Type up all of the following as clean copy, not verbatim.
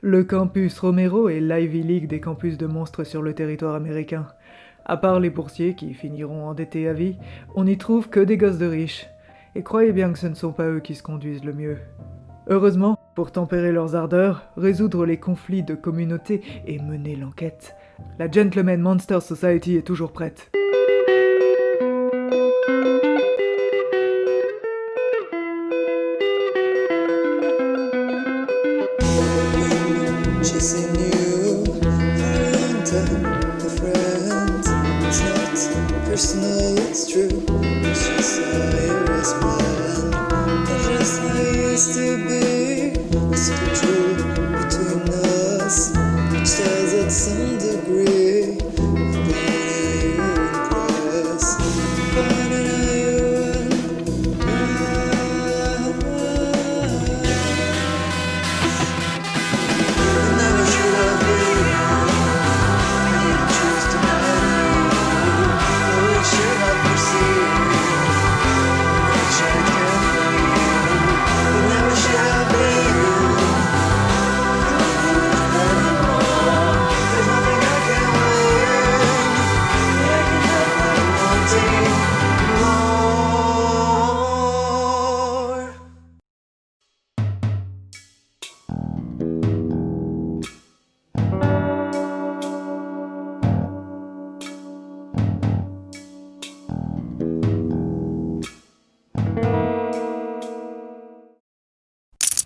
Le campus Romero est l'Ivy League des campus de monstres sur le territoire américain. À part les boursiers qui finiront endettés à vie, on n'y trouve que des gosses de riches. Et croyez bien que ce ne sont pas eux qui se conduisent le mieux. Heureusement, pour tempérer leurs ardeurs, résoudre les conflits de communauté et mener l'enquête, la Gentleman Monster Society est toujours prête. Chasing you around the friends. It's not personal, it's true. It's just how you was mine. It's just how you used to be. It's so true between us, which does at some degree. Funny how you impress. Funny how you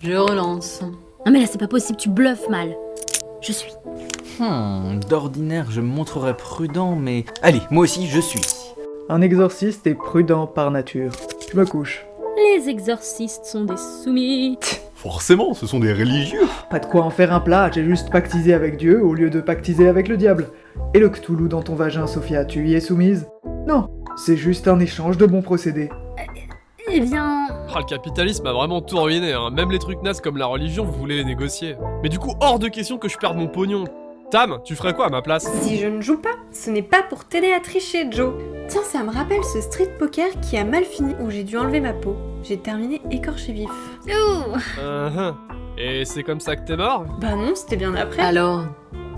Je relance. Non mais là c'est pas possible, tu bluffes mal. Je suis. D'ordinaire, je me montrerais prudent, mais... Allez, moi aussi, je suis. Un exorciste est prudent par nature. Je me couche. Les exorcistes sont des soumis. Forcément, ce sont des religieux. Pas de quoi en faire un plat, j'ai juste pactisé avec Dieu au lieu de pactiser avec le diable. Et le Cthulhu dans ton vagin, Sophia, tu y es soumise? Non, c'est juste un échange de bons procédés. Eh bien... Ah, le capitalisme a vraiment tout ruiné, hein. Même les trucs nazes comme la religion, vous voulez les négocier. Mais du coup, hors de question que je perde mon pognon. Tam, tu ferais quoi à ma place? Si je ne joue pas, ce n'est pas pour t'aider à tricher, Joe. Tiens, ça me rappelle ce street poker qui a mal fini où j'ai dû enlever ma peau. J'ai terminé écorché vif. Ouh. Et c'est comme ça que t'es mort? Bah non, c'était bien après. Alors,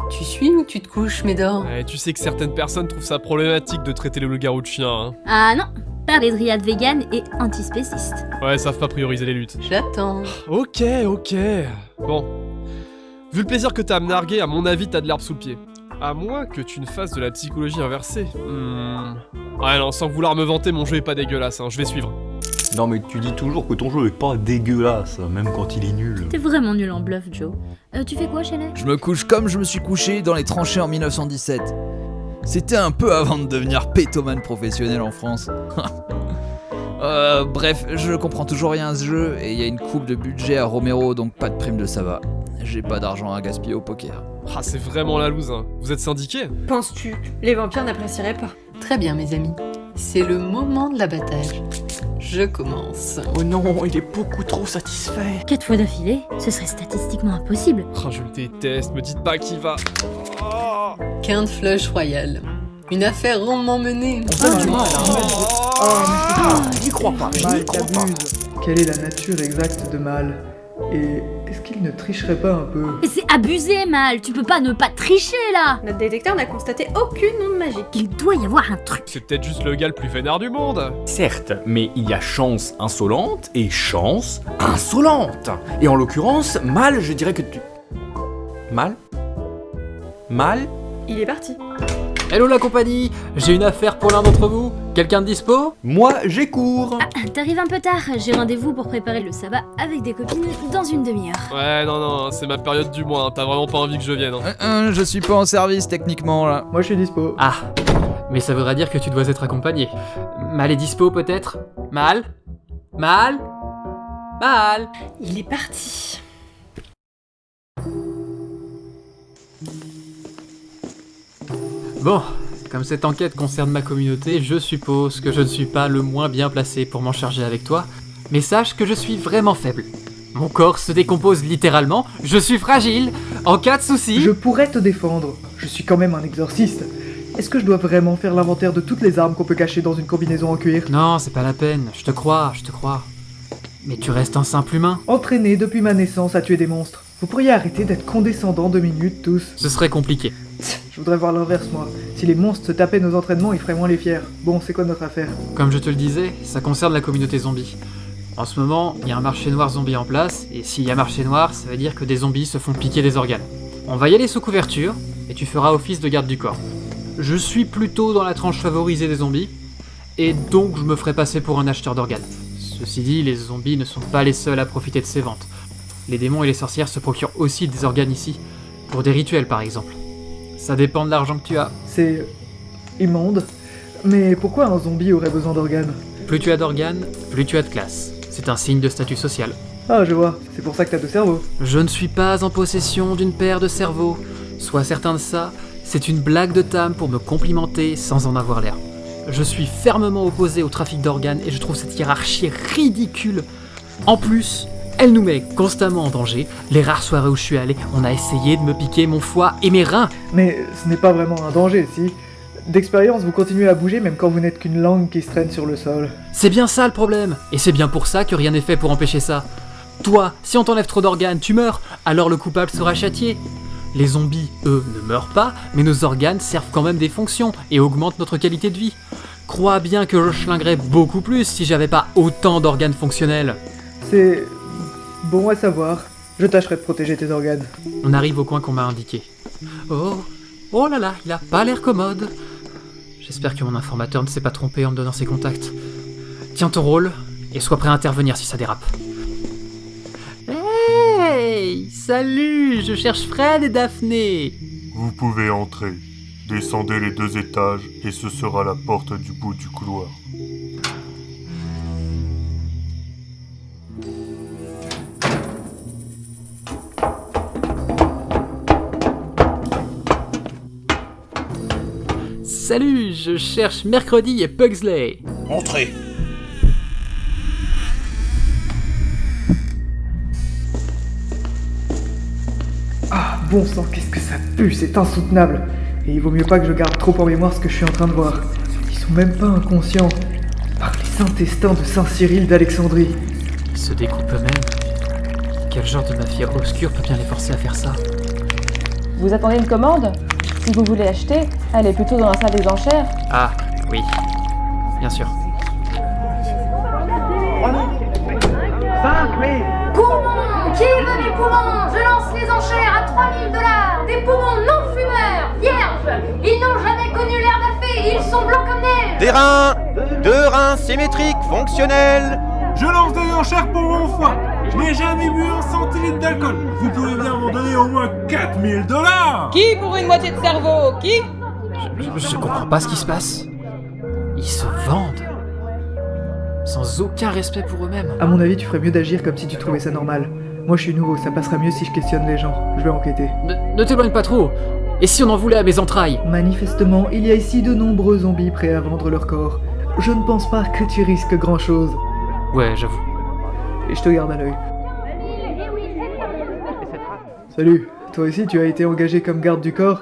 tu suis ou tu te couches, Médor? Tu sais que certaines personnes trouvent ça problématique de traiter le loup-garou de chien, hein. Ah non, pas les dryades véganes et antispécistes. Ouais, savent pas prioriser les luttes. J'attends. Ok. Bon. Vu le plaisir que t'as à me narguer, à mon avis, t'as de l'herbe sous le pied. À moins que tu ne fasses de la psychologie inversée. Ouais, non, sans vouloir me vanter, mon jeu est pas dégueulasse, hein. Je vais suivre. Non mais tu dis toujours que ton jeu est pas dégueulasse, même quand il est nul. T'es vraiment nul en bluff, Joe. Tu fais quoi, Shelley? Je me couche comme je me suis couché dans les tranchées en 1917. C'était un peu avant de devenir pétomane professionnel en France. Bref, je comprends toujours rien à ce jeu et il y a une coupe de budget à Romero, donc pas de prime de ça va. J'ai pas d'argent à gaspiller au poker. Ah, c'est vraiment la loose, hein. Vous êtes syndiqué? Penses-tu? Les vampires n'apprécieraient pas. Très bien, mes amis. C'est le moment de l'abattage. Je commence. Oh non, il est beaucoup trop satisfait. 4 fois d'affilée, ce serait statistiquement impossible. Ah, je le déteste, me dites pas qui va. Oh. Quinte flush royale. Une affaire rondement menée. J'y crois pas, Mal t'abuses. Quelle est la nature exacte de Mal? Et est-ce qu'il ne tricherait pas un peu? Mais c'est abusé, Mal. Tu peux pas ne pas tricher, là. Notre détecteur n'a constaté aucune onde magique. Il doit y avoir un truc. C'est peut-être juste le gars le plus vénère du monde. Certes, mais il y a chance insolente et chance insolente. Et en l'occurrence, mal, je dirais que tu... Mal? Il est parti. Hello la compagnie, j'ai une affaire pour l'un d'entre vous. Quelqu'un de dispo? Moi, j'ai cours. Ah, t'arrives un peu tard. J'ai rendez-vous pour préparer le sabbat avec des copines dans une demi-heure. Ouais, non, c'est ma période du mois, hein. T'as vraiment pas envie que je vienne, hein. Je suis pas en service techniquement là. Moi je suis dispo. Ah, mais ça voudrait dire que tu dois être accompagné. Mal est dispo peut-être? Mal? Il est parti. Bon, comme cette enquête concerne ma communauté, je suppose que je ne suis pas le moins bien placé pour m'en charger avec toi, mais sache que je suis vraiment faible. Mon corps se décompose littéralement, je suis fragile, en cas de souci... Je pourrais te défendre, je suis quand même un exorciste. Est-ce que je dois vraiment faire l'inventaire de toutes les armes qu'on peut cacher dans une combinaison en cuir? Non, c'est pas la peine, je te crois. Mais tu restes un simple humain. Entraîné depuis ma naissance à tuer des monstres. Vous pourriez arrêter d'être condescendants 2 minutes, tous. Ce serait compliqué. Je voudrais voir l'inverse, moi. Si les monstres se tapaient nos entraînements, ils feraient moins les fiers. Bon, c'est quoi notre affaire? Comme je te le disais, ça concerne la communauté zombie. En ce moment, il y a un marché noir zombie en place, et s'il y a marché noir, ça veut dire que des zombies se font piquer des organes. On va y aller sous couverture, et tu feras office de garde du corps. Je suis plutôt dans la tranche favorisée des zombies, et donc je me ferai passer pour un acheteur d'organes. Ceci dit, les zombies ne sont pas les seuls à profiter de ces ventes. Les démons et les sorcières se procurent aussi des organes ici, pour des rituels par exemple. Ça dépend de l'argent que tu as. C'est... immonde. Mais pourquoi un zombie aurait besoin d'organes? Plus tu as d'organes, plus tu as de classe. C'est un signe de statut social. Ah, je vois. C'est pour ça que t'as 2 cerveaux. Je ne suis pas en possession d'une paire de cerveaux. Sois certain de ça, c'est une blague de Tam pour me complimenter sans en avoir l'air. Je suis fermement opposé au trafic d'organes et je trouve cette hiérarchie ridicule. En plus, elle nous met constamment en danger. Les rares soirées où je suis allé, on a essayé de me piquer mon foie et mes reins. Mais ce n'est pas vraiment un danger, si. D'expérience, vous continuez à bouger même quand vous n'êtes qu'une langue qui se traîne sur le sol. C'est bien ça le problème. Et c'est bien pour ça que rien n'est fait pour empêcher ça. Toi, si on t'enlève trop d'organes, tu meurs, alors le coupable sera châtié. Les zombies, eux, ne meurent pas, mais nos organes servent quand même des fonctions et augmentent notre qualité de vie. Crois bien que je schlinguerais beaucoup plus si j'avais pas autant d'organes fonctionnels. C'est... bon à savoir. Je tâcherai de protéger tes organes. On arrive au coin qu'on m'a indiqué. Oh là là, il a pas l'air commode. J'espère que mon informateur ne s'est pas trompé en me donnant ses contacts. Tiens ton rôle, et sois prêt à intervenir si ça dérape. Hey, salut, je cherche Fred et Daphné. Vous pouvez entrer. Descendez les 2 étages et ce sera la porte du bout du couloir. Salut, je cherche Mercredi et Pugsley. Entrez. Ah, bon sang, qu'est-ce que ça pue, c'est insoutenable. Et il vaut mieux pas que je garde trop en mémoire ce que je suis en train de voir. Ils sont même pas inconscients. Par les intestins de Saint Cyril d'Alexandrie. Ils se découpent eux-mêmes. Quel genre de mafia obscure peut bien les forcer à faire ça? Vous attendez une commande? Si vous voulez acheter, allez plutôt dans la salle des enchères. Ah, oui. Bien sûr. Poumons! Qui veut des poumons? Je lance les enchères à 3000 $. Des poumons non fumeurs, vierges. Ils n'ont jamais connu l'herbe à fée, ils sont blancs comme neige. Des reins! 2 reins symétriques fonctionnels. Je lance des enchères pour mon foie. Je n'ai jamais bu un centilitre d'alcool. Vous pouvez bien m'en donner au moins 4000 $. Qui pour une moitié de cerveau? Qui? Je comprends pas ce qui se passe. Ils se vendent. Sans aucun respect pour eux-mêmes. À mon avis, tu ferais mieux d'agir comme si tu trouvais ça normal. Moi, je suis nouveau, ça passera mieux si je questionne les gens. Je vais enquêter. Ne t'éloigne pas trop. Et si on en voulait à mes entrailles? Manifestement, il y a ici de nombreux zombies prêts à vendre leur corps. Je ne pense pas que tu risques grand-chose. Ouais, j'avoue. Et je te garde à l'œil. Salut, toi aussi tu as été engagé comme garde du corps?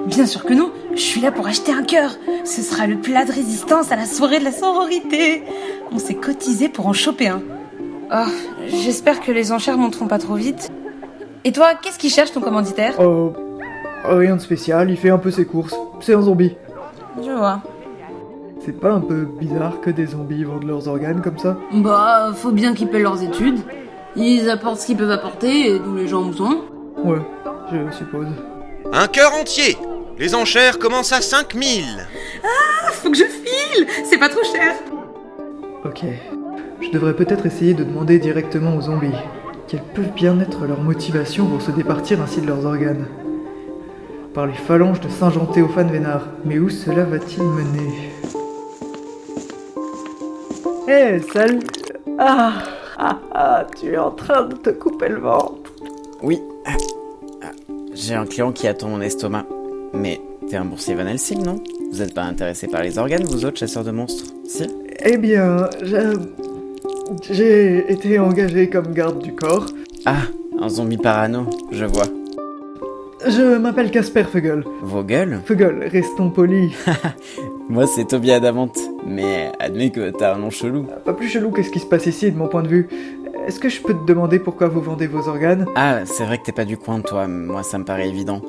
Bien sûr que non, je suis là pour acheter un cœur. Ce sera le plat de résistance à la soirée de la sororité. On s'est cotisé pour en choper un. Oh, j'espère que les enchères monteront pas trop vite. Et toi, qu'est-ce qu'il cherche ton commanditaire? Rien de spécial, il fait un peu ses courses. C'est un zombie. Je vois. C'est pas un peu bizarre que des zombies vendent leurs organes comme ça? Bah, faut bien qu'ils paient leurs études. Ils apportent ce qu'ils peuvent apporter et d'où les gens ont besoin. Ouais, je suppose. Un cœur entier. Les enchères commencent à 5000. Ah, faut que je file. C'est pas trop cher. Ok. Je devrais peut-être essayer de demander directement aux zombies. Quelle peut bien être leur motivation pour se départir ainsi de leurs organes? Par les phalanges de Saint-Jean Théophane Vénard. Mais où cela va-t-il mener? Hé, salut! Tu es en train de te couper le ventre. Oui. J'ai un client qui attend mon estomac. Mais t'es un boursier Van Helsing, non? Vous êtes pas intéressé par les organes, vous autres chasseurs de monstres? Si? Eh bien, j'ai été engagé comme garde du corps. Ah, un zombie parano, je vois. Je m'appelle Casper Vogel. Vogel? Vogel, restons polis. Moi, c'est Toby Adamant, mais admets que t'as un nom chelou. Pas plus chelou que ce qui se passe ici, de mon point de vue. est-ce que je peux te demander pourquoi vous vendez vos organes? Ah, c'est vrai que t'es pas du coin, toi. Moi, ça me paraît évident.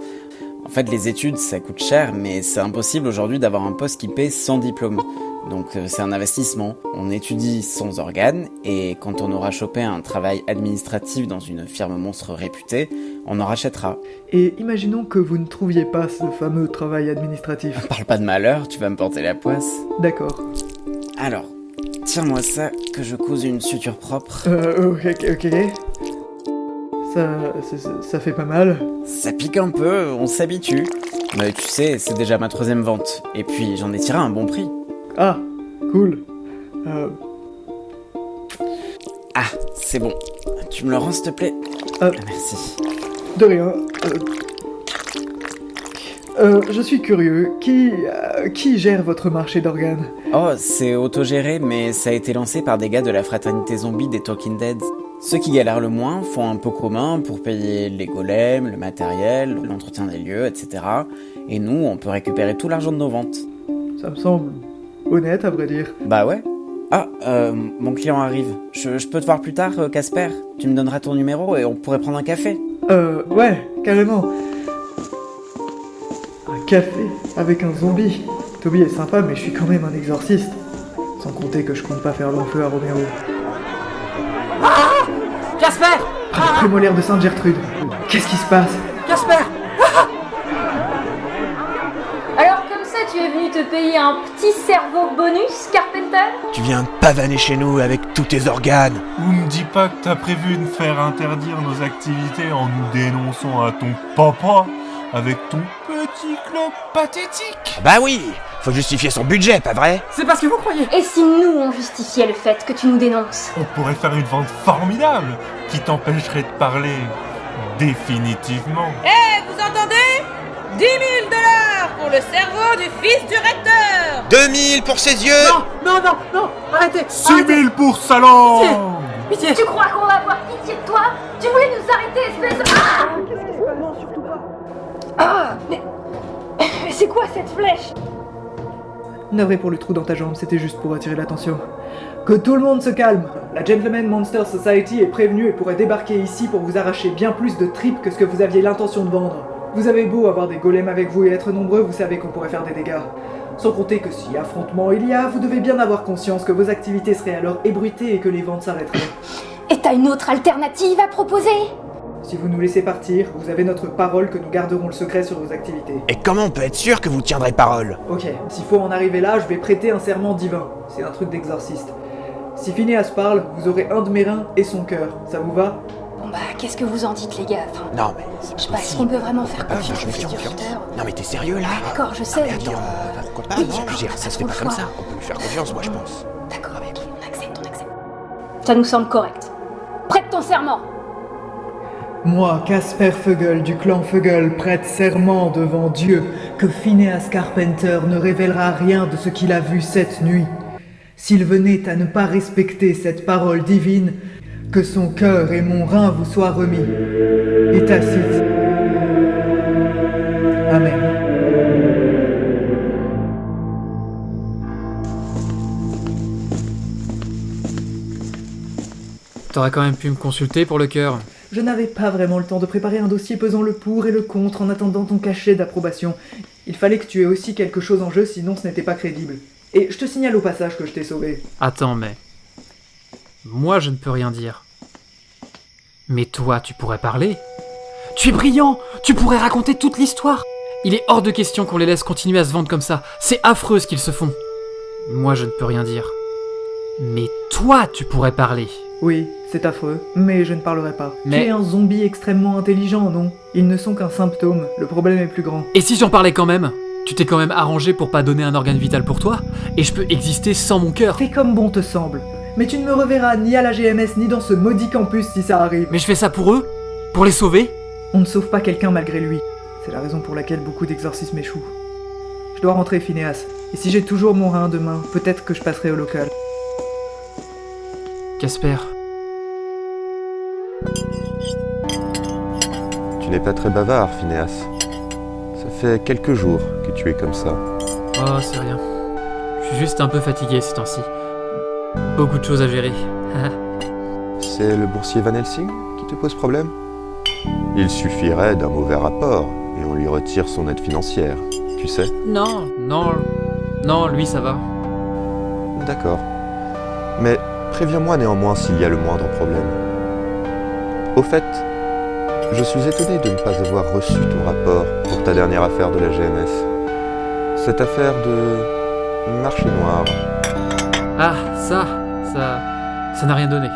En fait, les études, ça coûte cher, mais c'est impossible aujourd'hui d'avoir un poste qui paie sans diplôme. Donc c'est un investissement. On étudie sans organes, et quand on aura chopé un travail administratif dans une firme monstre réputée, on en rachètera. Et imaginons que vous ne trouviez pas ce fameux travail administratif. Parle pas de malheur, tu vas me porter la poisse. D'accord. Alors, tire-moi ça, que je couse une suture propre. Ok. Ça fait pas mal. Ça pique un peu, on s'habitue. Mais tu sais, c'est déjà ma 3e vente. Et puis, j'en ai tiré un bon prix. Ah, cool. Ah, c'est bon. Tu me le rends, s'il te plaît? Merci. De rien. Je suis curieux. Qui gère votre marché d'organes? Oh, c'est autogéré, mais ça a été lancé par des gars de la fraternité zombie des Talking Dead. Ceux qui galèrent le moins font un pot commun pour payer les golems, le matériel, l'entretien des lieux, etc. Et nous, on peut récupérer tout l'argent de nos ventes. Ça me semble honnête, à vrai dire. Bah ouais. Ah, mon client arrive. Je peux te voir plus tard, Casper? Tu me donneras ton numéro et on pourrait prendre un café. Ouais, carrément. Un café avec un zombie. Toby est sympa, mais je suis quand même un exorciste. Sans compter que je compte pas faire long feu à Roméo. Casper! Ah, la prémolaire de Sainte-Gertrude. Qu'est-ce qui se passe? Casper! Alors comme ça, tu es venu te payer un petit cerveau bonus, Carpenter? Tu viens de pavaner chez nous avec tous tes organes. Ou me dis pas que t'as prévu de faire interdire nos activités en nous dénonçant à ton papa avec ton petit club pathétique. Bah oui, faut justifier son budget, pas vrai? C'est parce que vous croyez. Et si nous, on justifiait le fait que tu nous dénonces? On pourrait faire une vente formidable qui t'empêcherait de parler définitivement. Vous entendez? 10 000 $ pour le cerveau du fils du recteur. 2000 pour ses yeux. Non, arrêtez. 6 000 pour sa langue. Pitié. Tu crois qu'on va avoir pitié de toi? Tu voulais nous arrêter, espèce de... Ah! Qu'est-ce qui se passe? Non, surtout pas. Ah! Mais c'est quoi cette flèche? Navré pour le trou dans ta jambe, c'était juste pour attirer l'attention. Que tout le monde se calme. La Gentleman Monster Society est prévenue et pourrait débarquer ici pour vous arracher bien plus de tripes que ce que vous aviez l'intention de vendre. Vous avez beau avoir des golems avec vous et être nombreux, vous savez qu'on pourrait faire des dégâts. Sans compter que si affrontement il y a, vous devez bien avoir conscience que vos activités seraient alors ébruitées et que les ventes s'arrêteraient. Et t'as une autre alternative à proposer? Si vous nous laissez partir, vous avez notre parole que nous garderons le secret sur vos activités. Et comment on peut être sûr que vous tiendrez parole? Ok, s'il faut en arriver là, je vais prêter un serment divin. C'est un truc d'exorciste. Si Phineas parle, vous aurez un de mes reins et son cœur. Ça vous va? Bon bah, qu'est-ce que vous en dites, les gars? Enfin, Non mais... je sais pas, est-ce qu'on peut vraiment faire confiance au fils du recteur? Non mais t'es sérieux là? D'accord, je sais. Attends, pourquoi pas? Oui, Non, je veux dire, ça se fait pas comme ça. On peut lui faire confiance, moi je pense. D'accord, ok, on accepte. Ça nous semble correct. Prête ton serment! Moi, Casper Feugl du clan Feugl, prête serment devant Dieu que Phineas Carpenter ne révélera rien de ce qu'il a vu cette nuit. S'il venait à ne pas respecter cette parole divine, que son cœur et mon rein vous soient remis. Et Tacite. Amen. T'aurais quand même pu me consulter pour le cœur. Je n'avais pas vraiment le temps de préparer un dossier pesant le pour et le contre en attendant ton cachet d'approbation. Il fallait que tu aies aussi quelque chose en jeu, sinon ce n'était pas crédible. Et je te signale au passage que je t'ai sauvé. Attends, mais... Moi, je ne peux rien dire. Mais toi, tu pourrais parler. Tu es brillant. Tu pourrais raconter toute l'histoire. Il est hors de question qu'on les laisse continuer à se vendre comme ça. C'est affreux ce qu'ils se font. Moi, je ne peux rien dire. Mais toi, tu pourrais parler. Oui, c'est affreux, mais je ne parlerai pas. Mais... Tu es un zombie extrêmement intelligent, non? Ils ne sont qu'un symptôme, le problème est plus grand. Et si j'en parlais quand même? Tu t'es quand même arrangé pour pas donner un organe vital pour toi, et je peux exister sans mon cœur. Fais comme bon te semble. Mais tu ne me reverras ni à la GMS ni dans ce maudit campus si ça arrive. Mais je fais ça pour eux? Pour les sauver? On ne sauve pas quelqu'un malgré lui. C'est la raison pour laquelle beaucoup d'exorcismes échouent. Je dois rentrer, Phineas. Et si j'ai toujours mon rein demain, peut-être que je passerai au local. Casper. Tu n'es pas très bavard, Phineas. Ça fait quelques jours que tu es comme ça. Oh, c'est rien. Je suis juste un peu fatigué ces temps-ci. Beaucoup de choses à gérer. C'est le boursier Van Helsing qui te pose problème? Il suffirait d'un mauvais rapport et on lui retire son aide financière, tu sais. Non, lui ça va. D'accord. Mais préviens-moi néanmoins s'il y a le moindre problème. Au fait, je suis étonné de ne pas avoir reçu ton rapport pour ta dernière affaire de la GMS. Cette affaire de marché noir. Ah, ça n'a rien donné.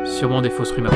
Sûrement des fausses rumeurs.